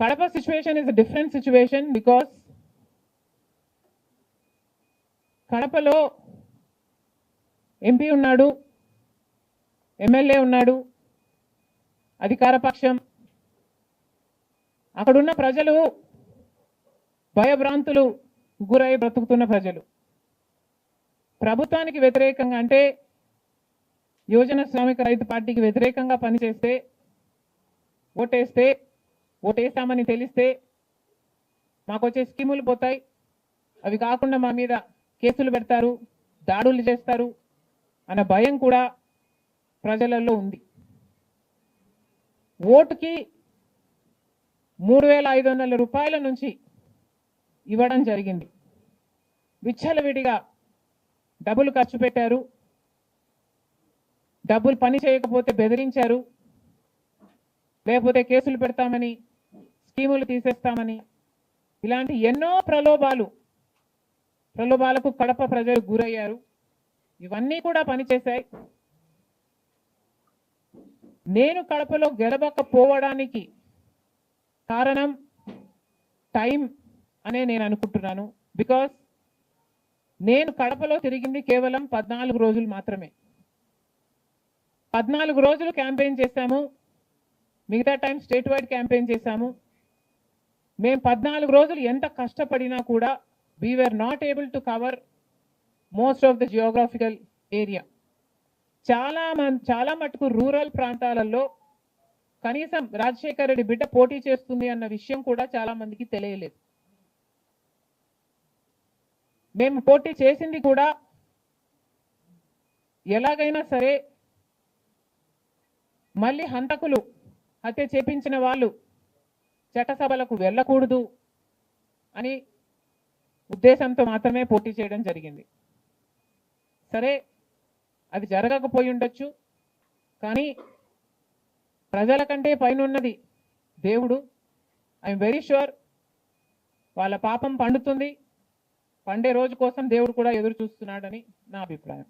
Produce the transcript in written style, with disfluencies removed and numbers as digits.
Kadapa situation is a different situation because కడపలో MP ఉన్నాడు, MLA ఉన్నాడు, అధికార పక్షం. అక్కడున్న ప్రజలు భయభ్రాంతులు గురై బ్రతుకుతున్న ప్రజలు. ప్రభుత్వానికి వ్యతిరేకంగా అంటే యువజన శ్రామిక రైతు పార్టీకి వ్యతిరేకంగా పనిచేస్తే ఓటేస్తామని తెలిస్తే మాకు వచ్చే స్కీములు పోతాయి, అవి కాకుండా మా మీద కేసులు పెడతారు, దాడులు చేస్తారు అన్న భయం కూడా ప్రజలలో ఉంది. ఓటుకి 3,500 రూపాయల నుంచి ఇవ్వడం జరిగింది. విచ్చలవిడిగా డబ్బులు ఖర్చు పెట్టారు, డబ్బులు పని చేయకపోతే బెదిరించారు, లేకపోతే కేసులు పెడతామని, స్కీములు తీసేస్తామని, ఇలాంటి ఎన్నో ప్రలోభాలకు కడప ప్రజలు గురయ్యారు. ఇవన్నీ కూడా పనిచేశాయి. నేను కడపలో గెలవకపోవడానికి కారణం టైం అనే నేను అనుకుంటున్నాను. బికాస్ నేను కడపలో తిరిగింది కేవలం 14 రోజులు మాత్రమే. 14 రోజులు క్యాంపెయిన్ చేశాము, మిగతా టైం స్టేట్ వైడ్ క్యాంపెయిన్ చేశాము. మేము 14 రోజులు ఎంత కష్టపడినా కూడా we were not able to cover most of the geographical area. చాలా మటుకు రూరల్ ప్రాంతాలలో కనీసం రాజశేఖర్ రెడ్డి బిడ్డ పోటీ చేస్తుంది అన్న విషయం కూడా చాలా మందికి తెలియలేదు. మేము పోటీ చేసింది కూడా ఎలాగైనా సరే మళ్ళీ హంతకులు, హత్య చేపించిన వాళ్ళు చట్టసభలకు వెళ్ళకూడదు అని ఉద్దేశంతో మాత్రమే పోటీ చేయడం జరిగింది. సరే, అది జరగకపోయి ఉండొచ్చు, కానీ ప్రజల కంటే పైనున్నది దేవుడు. ఐఎమ్ వెరీ ష్యూర్ వాళ్ళ పాపం పండుతుంది, పండే రోజు కోసం దేవుడు కూడా ఎదురు చూస్తున్నాడని నా అభిప్రాయం.